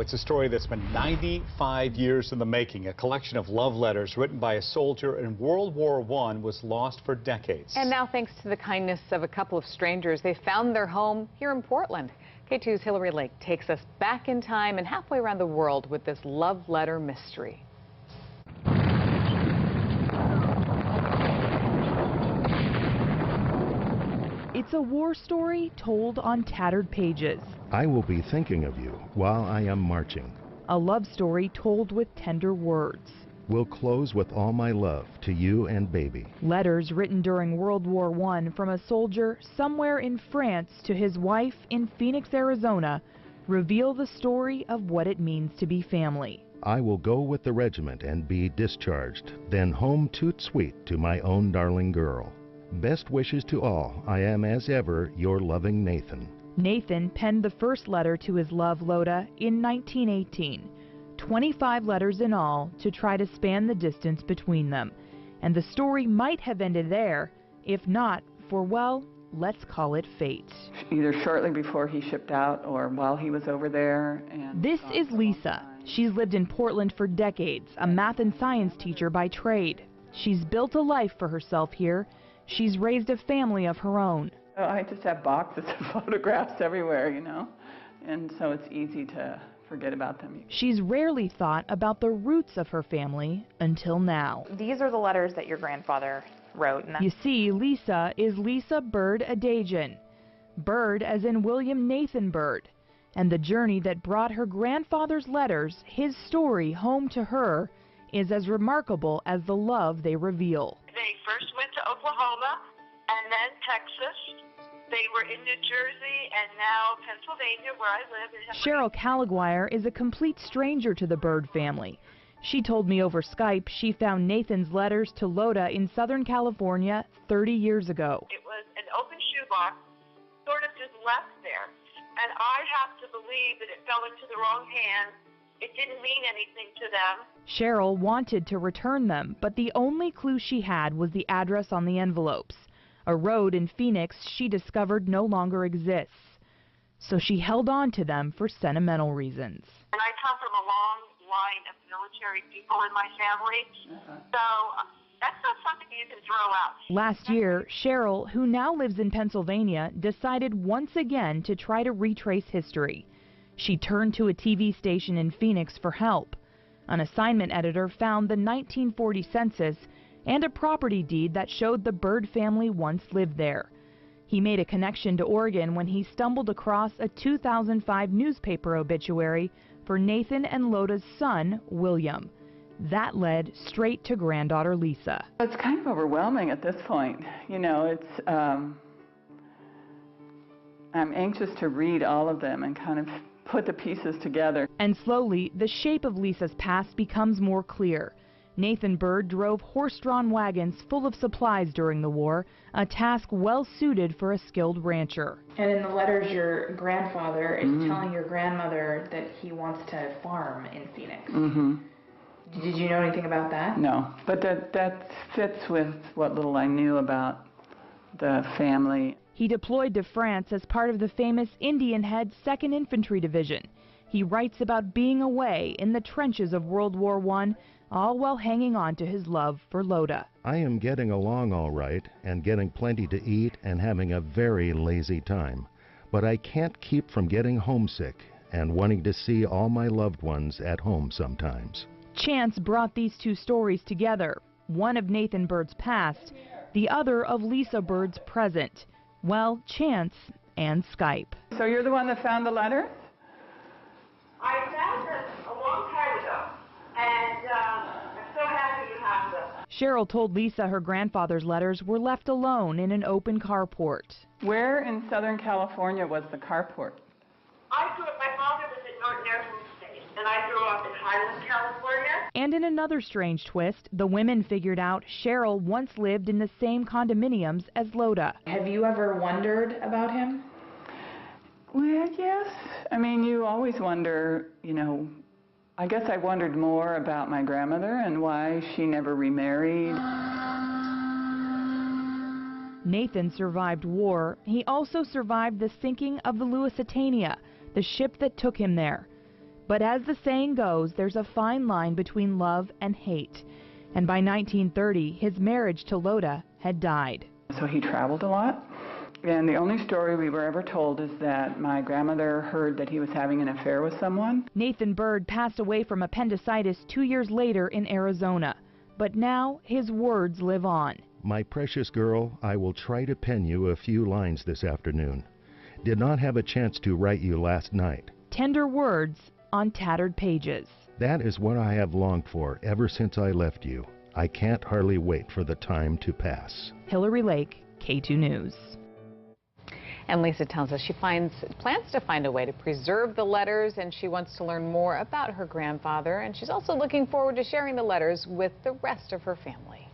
It's a story that's been 95 years in the making. A collection of love letters written by a soldier in World War I was lost for decades. And now, thanks to the kindness of a couple of strangers, they found their home here in Portland. KATU's Hillary Lake takes us back in time and halfway around the world with this love letter mystery. It's a war story told on tattered pages. I will be thinking of you while I am marching. A love story told with tender words. Will close with all my love to you and baby. Letters written during World War I from a soldier somewhere in France to his wife in Phoenix, Arizona, reveal the story of what it means to be family. I will go with the regiment and be discharged, then home toot sweet to my own darling girl. Best wishes to all. I am as ever your loving Nathan. Nathan penned the first letter to his love, Loda, in 1918. 25 letters in all to try to span the distance between them. And the story might have ended there, if not for, well, let's call it fate. Either shortly before he shipped out or while he was over there. This is Lisa. She's lived in Portland for decades, a math and science teacher by trade. She's built a life for herself here. She's raised a family of her own. Oh, I just have boxes of photographs everywhere, you know, and so it's easy to forget about them. She's rarely thought about the roots of her family until now. These are the letters that your grandfather wrote. You see, Lisa is Lisa Bird Adagian. Bird as in William Nathan Bird. And the journey that brought her grandfather's letters, his story, home to her, is as remarkable as the love they reveal. They first went to Oklahoma and then Texas. They were in New Jersey and now Pennsylvania, where I live. Cheryl Caliguire is a complete stranger to the Bird family. She told me over Skype she found Nathan's letters to Loda in Southern California 30 years ago. It was an open shoebox, sort of just left there. And I have to believe that it fell into the wrong hands. It didn't mean anything to them. Cheryl wanted to return them, but the only clue she had was the address on the envelopes. A road in Phoenix she discovered no longer exists. So she held on to them for sentimental reasons. And I come from a long line of military people in my family, so that's not something you can throw out. Last year, Cheryl, who now lives in Pennsylvania, decided once again to try to retrace history. She turned to a TV station in Phoenix for help. An assignment editor found the 1940 census and a property deed that showed the Bird family once lived there. He made a connection to Oregon when he stumbled across a 2005 newspaper obituary for Nathan and Loda's son, William. That led straight to granddaughter Lisa. It's kind of overwhelming at this point. You know, it's I'm anxious to read all of them and kind of put the pieces together. And slowly, the shape of Lisa's past becomes more clear. Nathan Bird drove horse-drawn wagons full of supplies during the war, a task well suited for a skilled rancher. And in the letters, your grandfather is telling your grandmother that he wants to farm in Phoenix. Did you know anything about that? No, but that fits with what little I knew about the family. He deployed to France as part of the famous Indian Head 2nd Infantry Division. He writes about being away in the trenches of World War I, all while hanging on to his love for Loda. I am getting along all right and getting plenty to eat and having a very lazy time. But I can't keep from getting homesick and wanting to see all my loved ones at home sometimes. Chance brought these two stories together, one of Nathan Bird's past, the other of Lisa Bird's present. Well, chance and Skype. So you're the one that found the letter? I found them a long time ago, and I'm so happy you have them. Cheryl told Lisa her grandfather's letters were left alone in an open carport. Where in Southern California was the carport? My father was in Norton Air Force State, and I grew up in Highland, California. And in another strange twist, the women figured out Cheryl once lived in the same condominiums as Loda. Have you ever wondered about him? Well, yes. I mean, you always wonder, you know, I guess I wondered more about my grandmother and why she never remarried. Nathan survived war. He also survived the sinking of the Lusitania, the ship that took him there. But as the saying goes, there's a fine line between love and hate. And by 1930, his marriage to Loda had died. So he traveled a lot. And the only story we were ever told is that my grandmother heard that he was having an affair with someone. Nathan Bird passed away from appendicitis 2 years later in Arizona. But now his words live on. My precious girl, I will try to pen you a few lines this afternoon. Did not have a chance to write you last night. Tender words on tattered pages. That is what I have longed for ever since I left you. I can't hardly wait for the time to pass. Hillary Lake, KATU News. And Lisa tells us she plans to find a way to preserve the letters, and she wants to learn more about her grandfather, and she's also looking forward to sharing the letters with the rest of her family.